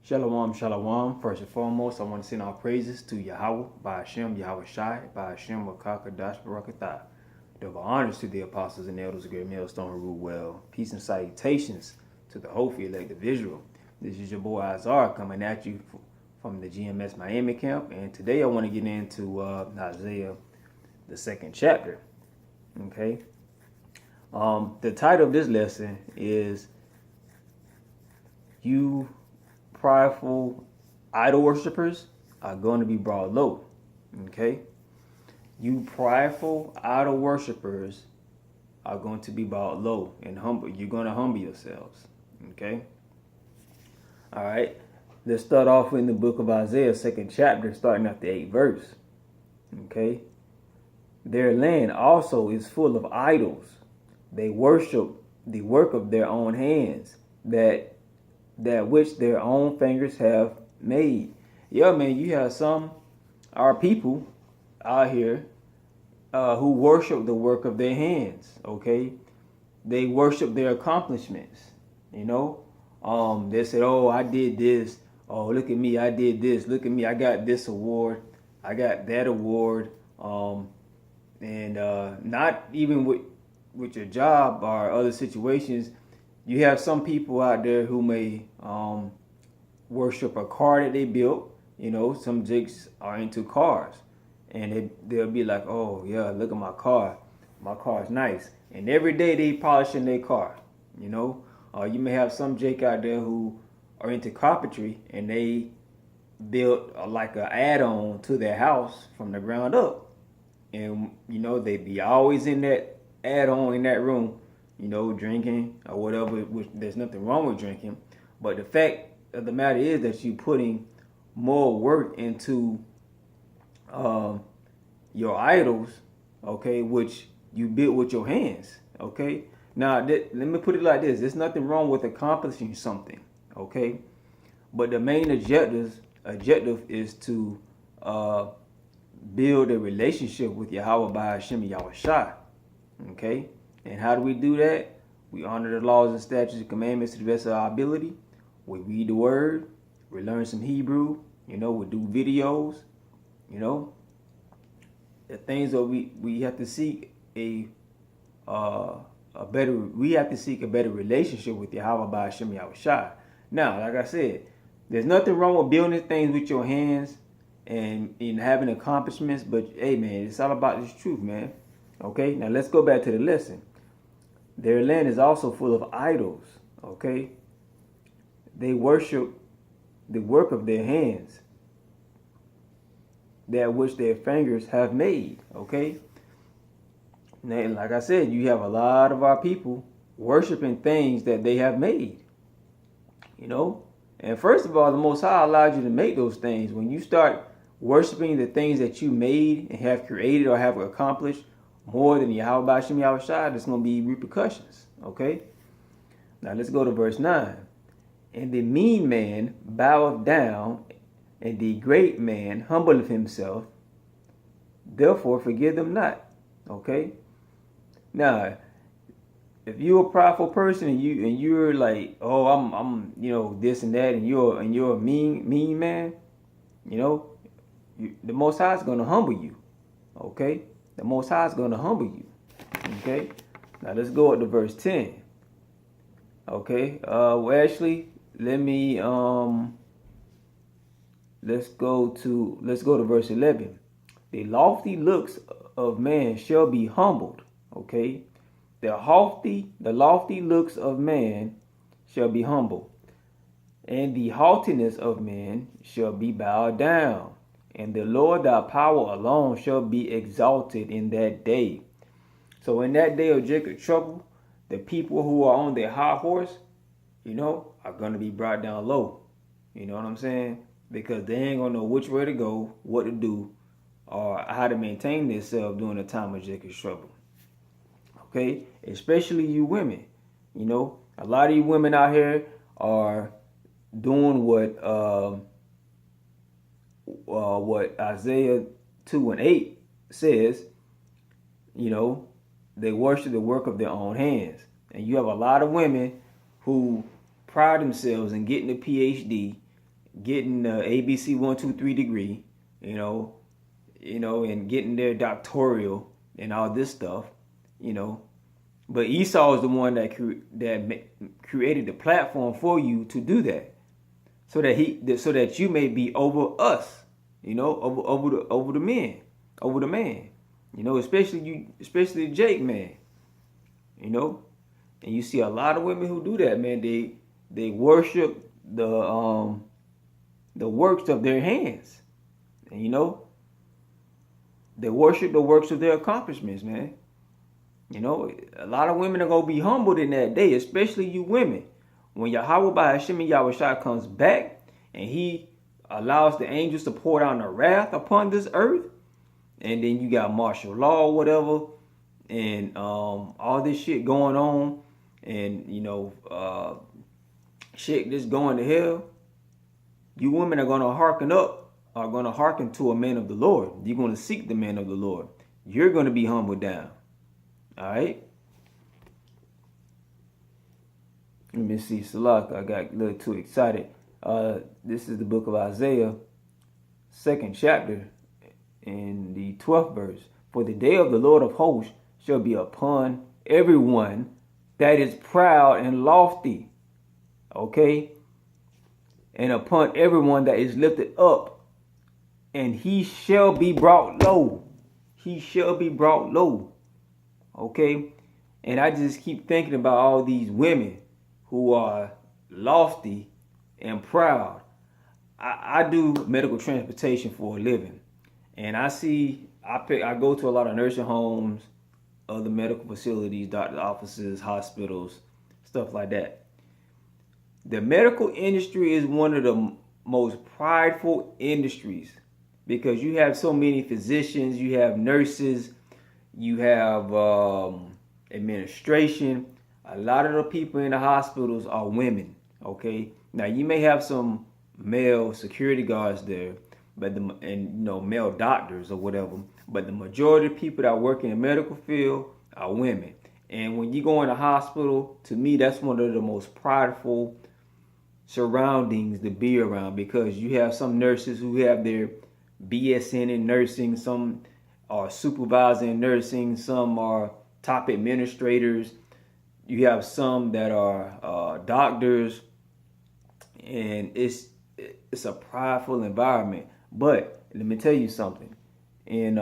Shalom, shalom. First and foremost, I want to send our praises to Yahweh, by Hashem, Yahweh Shai, by Hashem, Wakakadash, Barakatah. Double honors to the apostles and elders of Great Millstone who rule well. Peace and salutations to the hopefully elected Israel. This is your boy Azar coming at you from the GMS Miami camp. And today I want to get into Isaiah, the second chapter. Okay. The title of this lesson is You Prideful Idol Worshippers Are Going to Be Brought Low. Okay? You prideful idol worshippers are going to be brought low and humble. You're going to humble yourselves. Okay? All right. Let's start off in the book of Isaiah, second chapter, starting at the 8th verse. Okay? Their land also is full of idols. They worship the work of their own hands, that which their own fingers have made. Yeah, man, you have our people out here who worship the work of their hands. Okay, they worship their accomplishments. You know, they said, "Oh, I did this. Oh, look at me, I did this. Look at me, I got this award. I got that award." And not even with your job or other situations. You have some people out there who may worship a car that they built. You know, some jigs are into cars. And they'll be like, oh, yeah, look at my car. My car's nice. And every day they polishing their car, you know. You may have some jake out there who are into carpentry and they built like an add-on to their house from the ground up. And, you know, they be always in that add-on in that room, you know, drinking or whatever, which there's nothing wrong with drinking. But the fact of the matter is that you're putting more work into your idols, okay, which you built with your hands, okay? Now, let me put it like this. There's nothing wrong with accomplishing something, okay? But the main objective is to build a relationship with Yahweh by Hashem Yahweh Shai. Okay? And how do we do that? We honor the laws and statutes and commandments to the best of our ability. We read the word. We learn some Hebrew. You know, we do videos. You know, the things that we have to seek we have to seek a better relationship with Yahweh by Hashem Yahweh Shai. Now, like I said, there's nothing wrong with building things with your hands and having accomplishments, but hey, man, it's all about this truth, man. Okay, now let's go back to the lesson. Their land is also full of idols. Okay, they worship the work of their hands, that which their fingers have made. Okay, now, like I said, you have a lot of our people worshiping things that they have made. You know, and first of all, the Most High allowed you to make those things. When you start worshiping the things that you made and have created or have accomplished more than Yahweh B'Shem Yahweh Shai, there's going to be repercussions. Okay? Now let's go to verse 9. And the mean man boweth down, and the great man humbleth himself. Therefore forgive them not. Okay? Now, if you're a prideful person and you're like, oh, I'm you know, this and that, and you're a mean man, you know, the Most High is going to humble you. Okay? The Most High is going to humble you. Okay? Now let's go up to verse 10. Okay? Well, actually, let me let's go to verse 11. The lofty looks of man shall be humbled. Okay? The lofty looks of man shall be humbled, and the haughtiness of man shall be bowed down. And the Lord thy power alone shall be exalted in that day. So in that day of Jacob's trouble, the people who are on their high horse, you know, are going to be brought down low. You know what I'm saying? Because they ain't going to know which way to go, what to do, or how to maintain themselves during the time of Jacob's trouble. Okay? Especially you women. You know, a lot of you women out here are doing what Isaiah 2:8 says. You know, they worship the work of their own hands. And you have a lot of women who pride themselves in getting a PhD getting the ABC 1, 2, 3 degree, and getting their doctoral and all this stuff, But Esau is the one that created the platform for you to do that, so that you may be over us, over the men, over the man, especially Jake, man, And you see a lot of women who do that, man. They worship the works of their hands, and they worship the works of their accomplishments, man. A lot of women are going to be humbled in that day, especially you women. When Yahweh by Hashem Yahushua comes back and he allows the angels to pour down the wrath upon this earth, and then you got martial law, whatever, and all this shit going on, and, shit just going to hell, you women are going to hearken to a man of the Lord. You're going to seek the man of the Lord. You're going to be humbled down. All right. Let me see. Salak, I got a little too excited. This is the book of Isaiah, 2nd chapter, in the 12th verse. For the day of the Lord of hosts shall be upon everyone that is proud and lofty. Okay. And upon everyone that is lifted up, and he shall be brought low. He shall be brought low. Okay, and I just keep thinking about all these women who are lofty and proud. I do medical transportation for a living, and I go to a lot of nursing homes, other medical facilities, doctor offices, hospitals, stuff like that. The medical industry is one of the most prideful industries because you have so many physicians, you have nurses, you have administration. A lot of the people in the hospitals are women. Okay, now you may have some male security guards there, but male doctors or whatever. But the majority of people that work in the medical field are women. And when you go in a hospital, to me, that's one of the most prideful surroundings to be around, because you have some nurses who have their BSN in nursing, some are supervising in nursing, some are top administrators, you have some that are doctors, and it's a prideful environment. But let me tell you something. In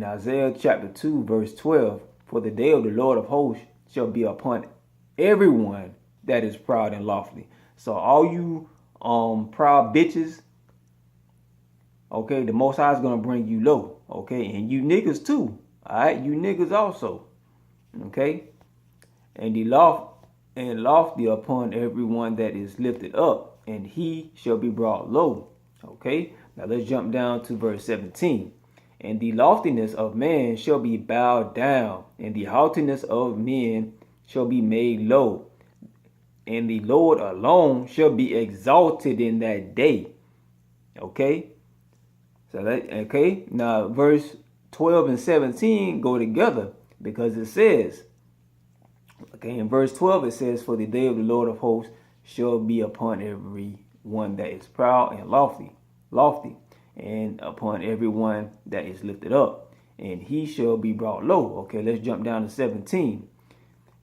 Isaiah chapter 2 verse 12, for the day of the Lord of hosts shall be upon everyone that is proud and lofty. So all you proud bitches, okay, the Most High is gonna bring you low, okay, and you niggas too, all right, you niggas also, okay, and lofty upon everyone that is lifted up, and he shall be brought low, okay. Now let's jump down to verse 17. And the loftiness of man shall be bowed down, and the haughtiness of men shall be made low, and the Lord alone shall be exalted in that day, okay. Now verse 12 and 17 go together, because it says, okay, in verse 12 it says, for the day of the Lord of hosts shall be upon every one that is proud and lofty, and upon everyone that is lifted up, and he shall be brought low. Okay, let's jump down to 17.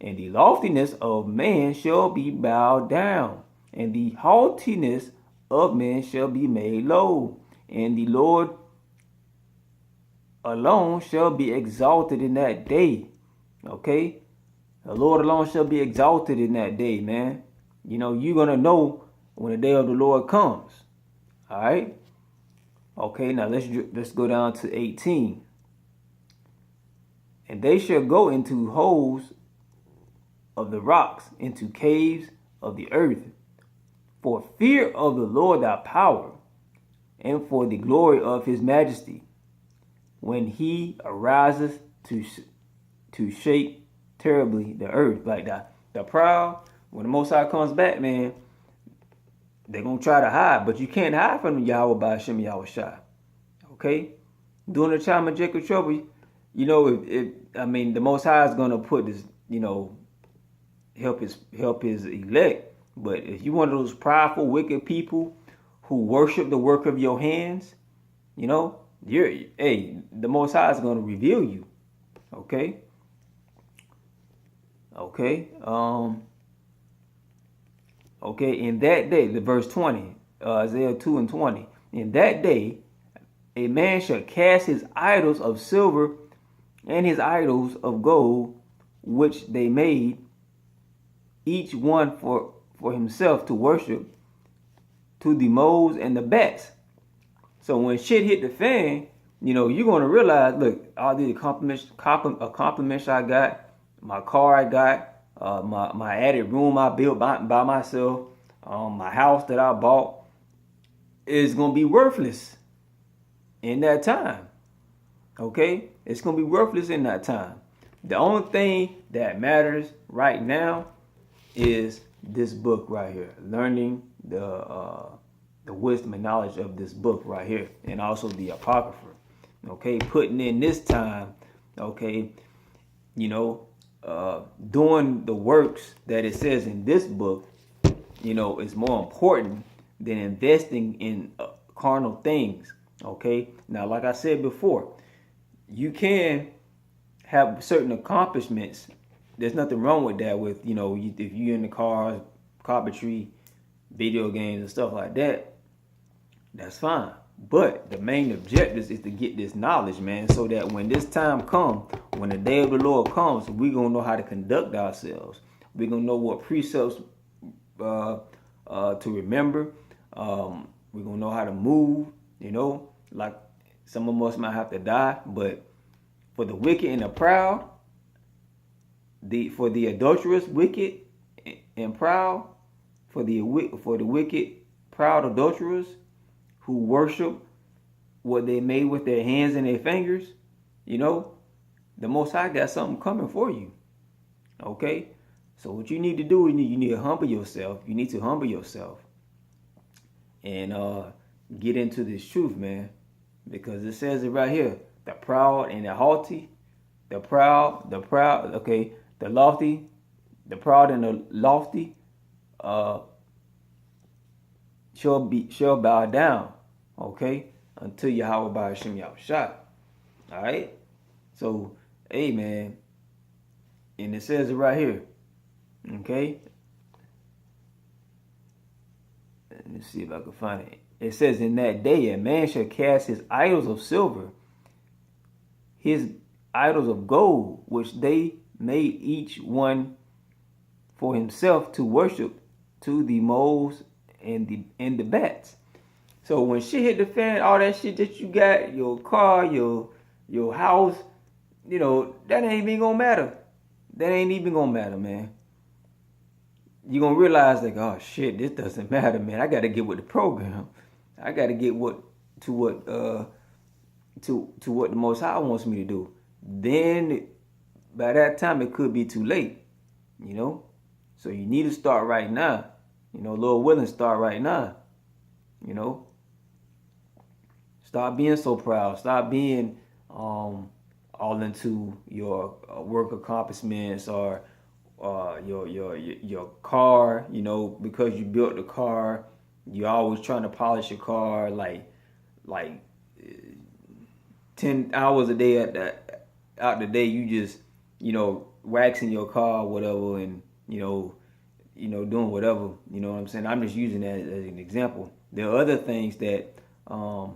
And the loftiness of man shall be bowed down, and the haughtiness of man shall be made low, and the Lord alone shall be exalted in that day. Okay, the Lord alone shall be exalted in that day, man. You're gonna know when the day of the Lord comes. All right. Okay, now let's go down to 18. And they shall go into holes of the rocks, into caves of the earth, for fear of the Lord thy power, and for the glory of his majesty, when he arises to shake terribly the earth. Like the proud, when the Most High comes back, man, they're going to try to hide, but you can't hide from Yahweh by Hashem Yahushua. Okay? During the time of Jacob's trouble, the Most High is going to put this, help his elect But if you're one of those prideful, wicked people who worship the work of your hands, you know, the Most High is going to reveal you. Okay. Okay. Okay. In that day, the verse 20, Isaiah 2 and 20. In that day, a man shall cast his idols of silver and his idols of gold, which they made, each one for himself to worship, to the moles and the bats. So when shit hit the fan, you know, you're gonna realize, look, all the accomplishments I got, my car I got, my added room I built by myself, my house that I bought, is gonna be worthless in that time. Okay, it's gonna be worthless in that time. The only thing that matters right now is this book right here, learning the wisdom and knowledge of this book right here, and also the Apocrypha. Okay, putting in this time, okay, you know, doing the works that it says in this book, you know, is more important than investing in carnal things. Okay, now, like I said before, you can have certain accomplishments. There's nothing wrong with that. With, you know, if you're in the cars, carpentry, video games, and stuff like that, that's fine. But the main objective is to get this knowledge, man, so that when this time comes, when the day of the Lord comes, we're gonna know how to conduct ourselves. We're gonna know what precepts to remember. We're gonna know how to move. You know, like some of us might have to die, but for the wicked and the proud, for the adulterous, wicked and proud, for the wicked, proud adulterers who worship what they made with their hands and their fingers, you know, the Most High got something coming for you. Okay, so what you need to do, you need to humble yourself. You need to humble yourself and get into this truth, man, because it says it right here: the proud and the haughty, the proud, okay, the lofty, the proud and the lofty, shall bow down, okay, until Yahweh by Hashem Yahushua. All right, so hey, man, and it says it right here, okay. Let me see if I can find it. It says, in that day a man shall cast his idols of silver, his idols of gold, which they made each one for himself to worship, to the moles and the bats. So when shit hit the fan, all that shit that you got, your car, your house, you know, that ain't even gonna matter. That ain't even gonna matter, man. You're gonna realize, like, oh shit, this doesn't matter, man. I gotta get with the program. I gotta get what the Most High wants me to do. Then by that time it could be too late, you know. So you need to start right now. You know, Lord willing, start right now. You know, stop being so proud. Stop being all into your work accomplishments or your car. You know, because you built the car, you're always trying to polish your car like 10 hours a day out the day. You just, you know, waxing your car, whatever, and you know, doing whatever. You know what I'm saying? I'm just using that as an example. There are other things that are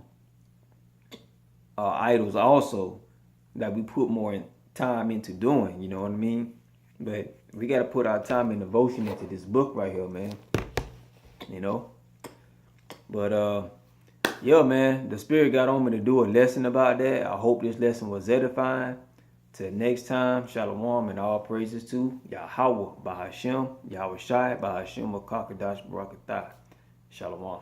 idols also that we put more time into doing. You know what I mean? But we got to put our time and devotion into this book right here, man. You know? But yeah, man, the Spirit got on me to do a lesson about that. I hope this lesson was edifying. Till next time, Shalom and all praises to Yahweh by Hashem, Yahweh Shai by Hashem of Kakadash Barakatah. Shalom.